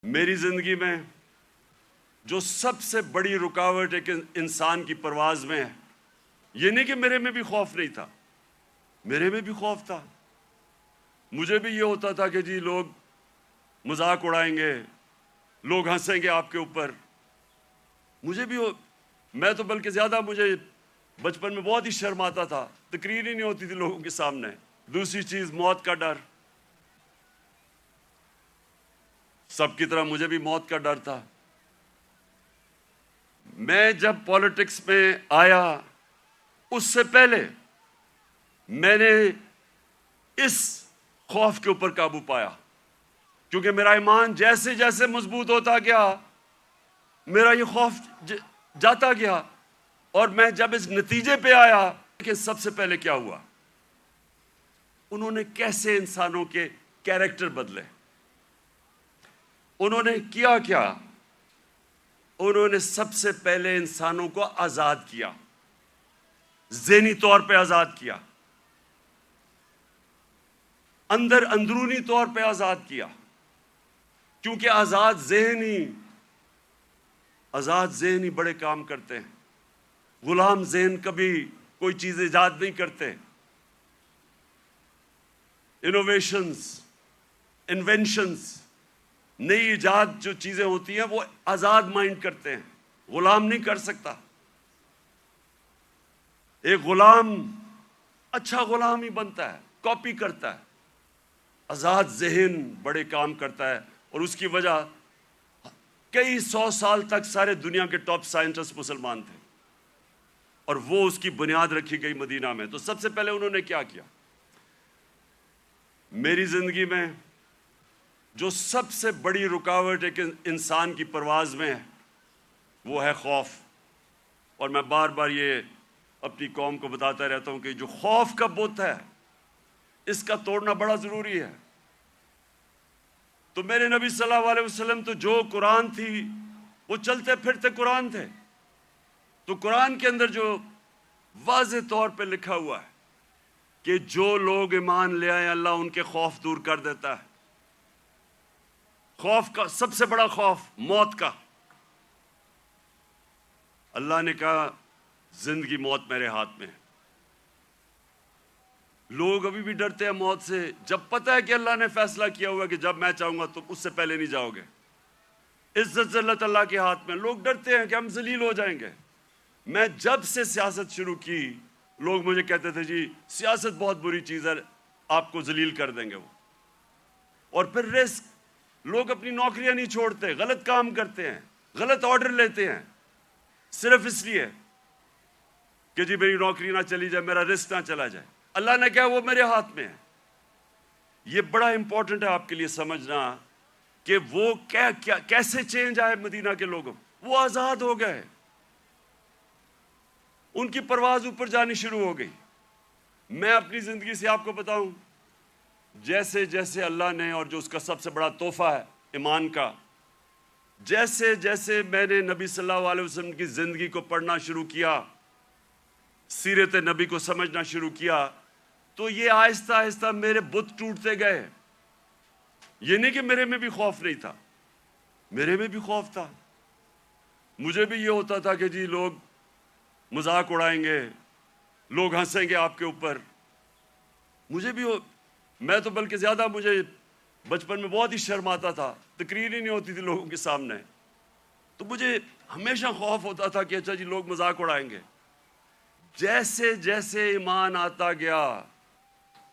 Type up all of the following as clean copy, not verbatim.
میری زندگی میں جو سب سے بڑی رکاوٹ ایک انسان کی پرواز میں ہے، یہ نہیں کہ میرے میں بھی خوف نہیں تھا، میرے میں بھی خوف تھا۔ مجھے بھی یہ ہوتا تھا کہ جی لوگ مذاق اڑائیں گے، لوگ ہنسیں گے آپ کے اوپر۔ میں تو بلکہ زیادہ، مجھے بچپن میں بہت ہی شرم آتا تھا، تقریر ہی نہیں ہوتی تھی لوگوں کے سامنے۔ دوسری چیز موت کا ڈر، سب کی طرح مجھے بھی موت کا ڈر تھا۔ میں جب پالیٹکس میں آیا اس سے پہلے میں نے اس خوف کے اوپر قابو پایا، کیونکہ میرا ایمان جیسے جیسے مضبوط ہوتا گیا میرا یہ خوف جاتا گیا، اور میں جب اس نتیجے پہ آیا کہ سب سے پہلے کیا ہوا، انہوں نے کیسے انسانوں کے کیریکٹر بدلے، انہوں نے کیا کیا؟ انہوں نے سب سے پہلے انسانوں کو آزاد کیا، ذہنی طور پہ آزاد کیا، اندرونی طور پہ آزاد کیا، کیونکہ آزاد ذہنی بڑے کام کرتے ہیں۔ غلام ذہن کبھی کوئی چیز ایجاد نہیں کرتے۔ انوینشنز، نئی ایجاد جو چیزیں ہوتی ہیں وہ آزاد مائنڈ کرتے ہیں، غلام نہیں کر سکتا۔ ایک غلام اچھا غلام ہی بنتا ہے، کاپی کرتا ہے۔ آزاد ذہن بڑے کام کرتا ہے، اور اس کی وجہ کئی 100 سال تک سارے دنیا کے ٹاپ سائنٹسٹ مسلمان تھے، اور وہ اس کی بنیاد رکھی گئی مدینہ میں۔ تو سب سے پہلے انہوں نے کیا کیا؟ میری زندگی میں جو سب سے بڑی رکاوٹ ایک انسان کی پرواز میں ہے وہ ہے خوف۔ اور میں بار بار یہ اپنی قوم کو بتاتا رہتا ہوں کہ جو خوف کا بت ہے اس کا توڑنا بڑا ضروری ہے۔ تو میرے نبی صلی اللہ علیہ وسلم تو جو قرآن تھی وہ چلتے پھرتے قرآن تھے۔ تو قرآن کے اندر جو واضح طور پہ لکھا ہوا ہے کہ جو لوگ ایمان لے آئے اللہ ان کے خوف دور کر دیتا ہے۔ خوف کا سب سے بڑا خوف موت کا۔ اللہ نے کہا زندگی موت میرے ہاتھ میں ہے۔ لوگ ابھی بھی ڈرتے ہیں موت سے، جب پتہ ہے کہ اللہ نے فیصلہ کیا ہوا کہ جب میں چاہوں گا تو اس سے پہلے نہیں جاؤ گے۔ عزت ذلت اللہ کے ہاتھ میں۔ لوگ ڈرتے ہیں کہ ہم ذلیل ہو جائیں گے۔ میں جب سے سیاست شروع کی لوگ مجھے کہتے تھے جی سیاست بہت بری چیز ہے، آپ کو ذلیل کر دیں گے وہ۔ اور پھر رسک، لوگ اپنی نوکریاں نہیں چھوڑتے، غلط کام کرتے ہیں، غلط آرڈر لیتے ہیں، صرف اس لیے کہ جی میری نوکری نہ چلی جائے، میرا رسک نہ چلا جائے۔ اللہ نے کہا وہ میرے ہاتھ میں ہے۔ یہ بڑا امپورٹنٹ ہے آپ کے لیے سمجھنا کہ وہ کیسے چینج آئے مدینہ کے لوگوں، وہ آزاد ہو گئے، ان کی پرواز اوپر جانی شروع ہو گئی۔ میں اپنی زندگی سے آپ کو بتاؤں، جیسے جیسے اللہ نے، اور جو اس کا سب سے بڑا تحفہ ہے ایمان کا، جیسے جیسے میں نے نبی صلی اللہ علیہ وسلم کی زندگی کو پڑھنا شروع کیا، سیرت نبی کو سمجھنا شروع کیا، تو یہ آہستہ آہستہ میرے بت ٹوٹتے گئے۔ یہ نہیں کہ میرے میں بھی خوف نہیں تھا، میرے میں بھی خوف تھا۔ مجھے بھی یہ ہوتا تھا کہ جی لوگ مذاق اڑائیں گے، لوگ ہنسیں گے آپ کے اوپر۔ میں تو بلکہ زیادہ، مجھے بچپن میں بہت ہی شرم آتا تھا، تقریر ہی نہیں ہوتی تھی لوگوں کے سامنے۔ تو مجھے ہمیشہ خوف ہوتا تھا کہ اچھا جی لوگ مذاق اڑائیں گے۔ جیسے جیسے ایمان آتا گیا،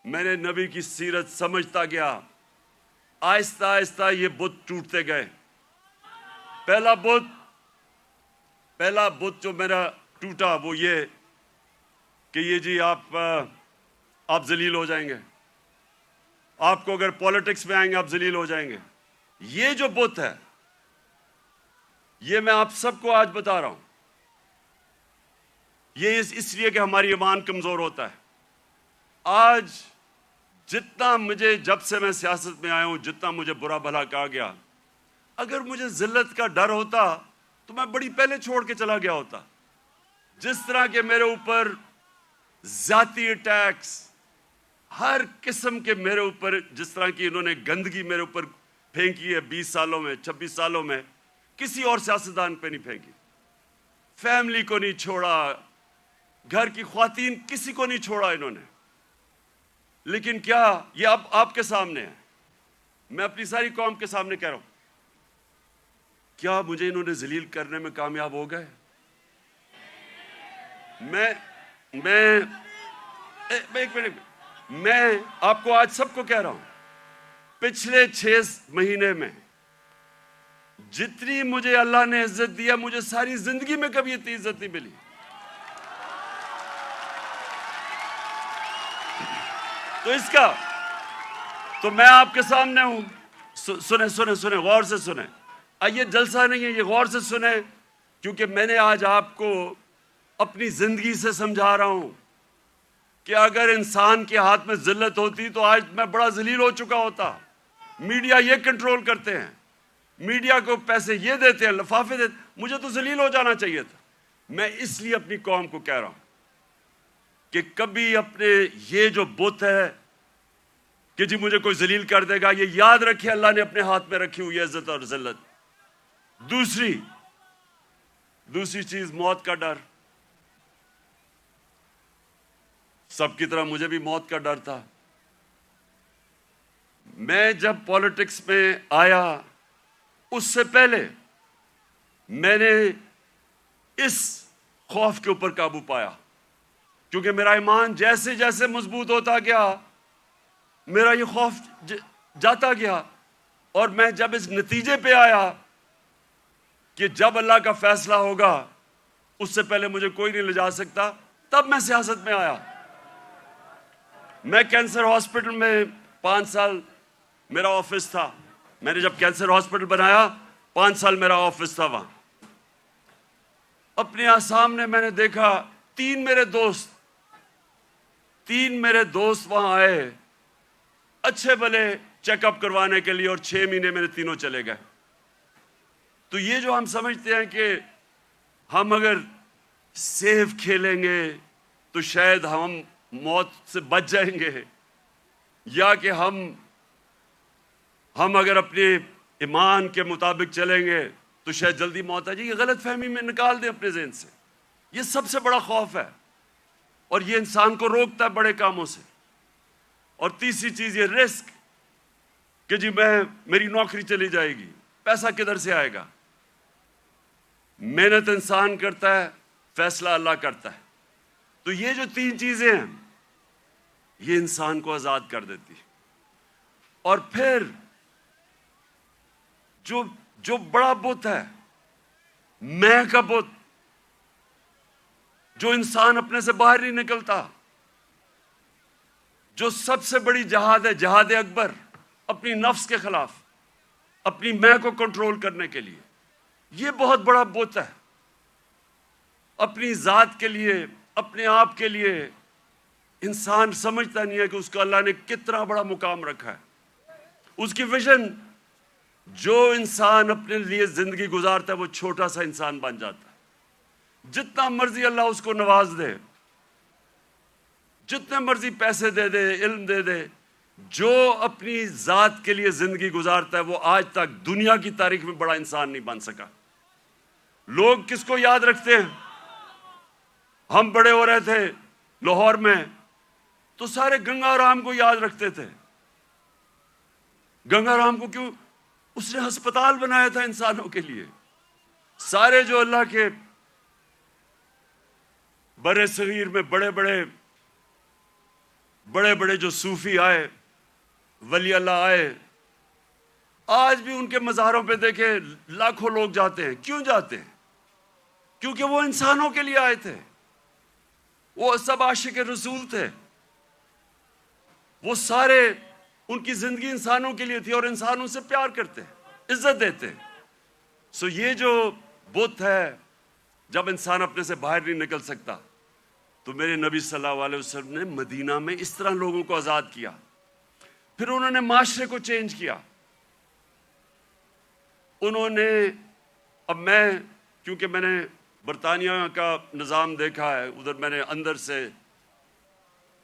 میں نے نبی کی سیرت سمجھتا گیا، آہستہ آہستہ یہ بت ٹوٹتے گئے۔ پہلا بت جو میرا ٹوٹا وہ یہ کہ یہ جی آپ ذلیل ہو جائیں گے، آپ کو اگر پالیٹکس میں آئیں گے آپ ذلیل ہو جائیں گے۔ یہ جو بت ہے یہ میں آپ سب کو آج بتا رہا ہوں، یہ اس لیے کہ ہماری ایمان کمزور ہوتا ہے۔ آج جتنا مجھے، جب سے میں سیاست میں آیا ہوں، جتنا مجھے برا بھلا کہا گیا، اگر مجھے ذلت کا ڈر ہوتا تو میں بڑی پہلے چھوڑ کے چلا گیا ہوتا۔ جس طرح کہ میرے اوپر ذاتی اٹیکس، ہر قسم کے میرے اوپر، جس طرح کی انہوں نے گندگی میرے اوپر پھینکی ہے 20 سالوں میں 26 سالوں میں، کسی اور سیاستدان پہ نہیں پھینکی. فیملی کو نہیں چھوڑا، گھر کی خواتین کسی کو نہیں چھوڑا انہوں نے. لیکن کیا یہ اب آپ کے سامنے ہے، میں اپنی ساری قوم کے سامنے کہہ رہا ہوں، کیا مجھے انہوں نے ذلیل کرنے میں کامیاب ہو گئے؟ میں آپ کو آج سب کو کہہ رہا ہوں، پچھلے 6 مہینے میں جتنی مجھے اللہ نے عزت دیا، مجھے ساری زندگی میں کبھی اتنی عزت نہیں ملی. تو اس کا تو میں آپ کے سامنے ہوں. سنیں غور سے سنیں. یہ جلسہ نہیں ہے، یہ غور سے سنیں، کیونکہ میں نے آج آپ کو اپنی زندگی سے سمجھا رہا ہوں کہ اگر انسان کے ہاتھ میں ذلت ہوتی تو آج میں بڑا ذلیل ہو چکا ہوتا. میڈیا یہ کنٹرول کرتے ہیں، میڈیا کو پیسے یہ دیتے ہیں، لفافے دیتے ہیں. مجھے تو ذلیل ہو جانا چاہیے تھا. میں اس لیے اپنی قوم کو کہہ رہا ہوں کہ کبھی اپنے یہ جو بت ہے کہ جی مجھے کوئی ذلیل کر دے گا، یہ یاد رکھے اللہ نے اپنے ہاتھ میں رکھی ہوئی عزت اور ذلت. دوسری چیز موت کا ڈر. سب کی طرح مجھے بھی موت کا ڈر تھا. میں جب پالیٹکس میں آیا اس سے پہلے میں نے اس خوف کے اوپر قابو پایا، کیونکہ میرا ایمان جیسے جیسے مضبوط ہوتا گیا میرا یہ خوف جاتا گیا. اور میں جب اس نتیجے پہ آیا کہ جب اللہ کا فیصلہ ہوگا اس سے پہلے مجھے کوئی نہیں لے جا سکتا، تب میں سیاست میں آیا. میں کینسر ہاسپٹل میں 5 سال میرا آفس تھا. میں نے جب کینسر ہاسپٹل بنایا 5 سال میرا آفس تھا وہاں. اپنے سامنے میں نے دیکھا 3 میرے دوست وہاں آئے اچھے بھلے چیک اپ کروانے کے لیے، اور 6 مہینے میرے تینوں چلے گئے. تو یہ جو ہم سمجھتے ہیں کہ ہم اگر سیف کھیلیں گے تو شاید ہم موت سے بچ جائیں گے، یا کہ ہم اگر اپنے ایمان کے مطابق چلیں گے تو شاید جلدی موت آ جائے. یہ غلط فہمی میں نکال دیں اپنے ذہن سے. یہ سب سے بڑا خوف ہے اور یہ انسان کو روکتا ہے بڑے کاموں سے. اور تیسری چیز یہ رسک کہ جی میری نوکری چلی جائے گی، پیسہ کدھر سے آئے گا. محنت انسان کرتا ہے، فیصلہ اللہ کرتا ہے. تو یہ جو 3 چیزیں ہیں یہ انسان کو آزاد کر دیتی. اور پھر جو بڑا بت ہے، میں کا بت، جو انسان اپنے سے باہر نہیں نکلتا، جو سب سے بڑی جہاد ہے، جہاد اکبر، اپنی نفس کے خلاف، اپنی میں کو کنٹرول کرنے کے لیے. یہ بہت بڑا بت ہے. اپنی ذات کے لیے، اپنے آپ کے لیے انسان سمجھتا نہیں ہے کہ اس کو اللہ نے کتنا بڑا مقام رکھا ہے. اس کی ویژن، جو انسان اپنے لیے زندگی گزارتا ہے وہ چھوٹا سا انسان بن جاتا ہے. جتنا مرضی اللہ اس کو نواز دے، جتنے مرضی پیسے دے دے، علم دے دے، جو اپنی ذات کے لیے زندگی گزارتا ہے وہ آج تک دنیا کی تاریخ میں بڑا انسان نہیں بن سکا. لوگ کس کو یاد رکھتے ہیں؟ ہم بڑے ہو رہے تھے لاہور میں تو سارے گنگا رام کو یاد رکھتے تھے. گنگا رام کو کیوں؟ اس نے ہسپتال بنایا تھا انسانوں کے لیے. سارے جو اللہ کے برے صغیر میں بڑے بڑے جو صوفی آئے، ولی اللہ آئے، آج بھی ان کے مزاروں پہ دیکھیں لاکھوں لوگ جاتے ہیں. کیوں جاتے ہیں؟ کیونکہ وہ انسانوں کے لیے آئے تھے. وہ سب عاشق رسول تھے. وہ سارے، ان کی زندگی انسانوں کے لیے تھی اور انسانوں سے پیار کرتے، عزت دیتے. سو یہ جو بت ہے، جب انسان اپنے سے باہر نہیں نکل سکتا تو میرے نبی صلی اللہ علیہ وسلم نے مدینہ میں اس طرح لوگوں کو آزاد کیا. پھر انہوں نے معاشرے کو چینج کیا. انہوں نے، اب کیونکہ میں نے برطانیہ کا نظام دیکھا ہے، ادھر میں نے اندر سے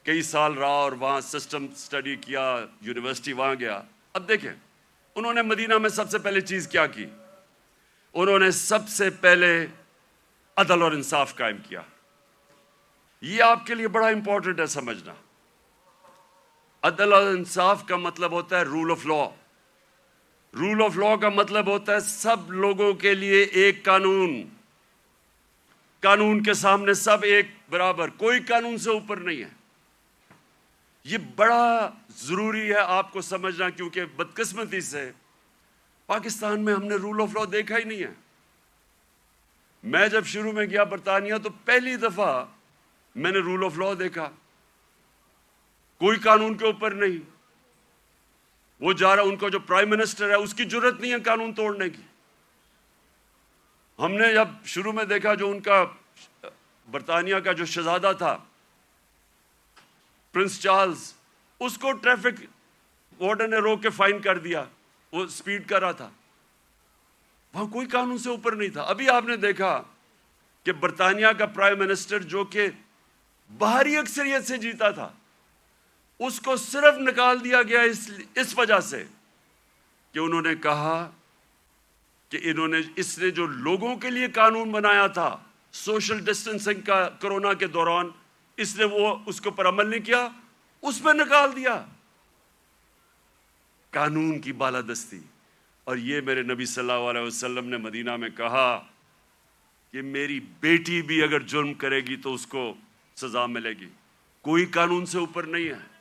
کئی سال رہا اور وہاں سسٹم سٹڈی کیا، یونیورسٹی وہاں گیا. اب دیکھیں انہوں نے مدینہ میں سب سے پہلے چیز کیا کی؟ انہوں نے سب سے پہلے عدل اور انصاف قائم کیا. یہ آپ کے لیے بڑا امپورٹنٹ ہے سمجھنا. عدل اور انصاف کا مطلب ہوتا ہے rule of law. Rule of law کا مطلب ہوتا ہے سب لوگوں کے لیے ایک قانون. قانون کے سامنے سب ایک برابر، کوئی قانون سے اوپر نہیں ہے. یہ بڑا ضروری ہے آپ کو سمجھنا، کیونکہ بدقسمتی سے پاکستان میں ہم نے رول آف لا دیکھا ہی نہیں ہے. میں جب شروع میں گیا برطانیہ تو پہلی دفعہ میں نے رول آف لا دیکھا. کوئی قانون کے اوپر نہیں. وہ جا رہا، ان کا جو پرائم منسٹر ہے اس کی جرت نہیں ہے قانون توڑنے کی. ہم نے جب شروع میں دیکھا جو ان کا برطانیہ کا جو شہزادہ تھا پرنس چارلز، اس کو ٹریفک وارڈن نے روک کے فائن کر دیا، وہ سپیڈ کر رہا تھا. وہاں کوئی قانون سے اوپر نہیں تھا. ابھی آپ نے دیکھا کہ برطانیہ کا پرائم منسٹر جو کہ باہری اکثریت سے جیتا تھا، اس کو صرف نکال دیا گیا اس وجہ سے کہ انہوں نے کہا کہ اس نے جو لوگوں کے لیے قانون بنایا تھا سوشل ڈسٹنسنگ کا کرونا کے دوران، اس نے اس کے اوپر عمل نہیں کیا، اس پہ نکال دیا. قانون کی بالادستی. اور یہ میرے نبی صلی اللہ علیہ وسلم نے مدینہ میں کہا کہ میری بیٹی بھی اگر جرم کرے گی تو اس کو سزا ملے گی. کوئی قانون سے اوپر نہیں ہے.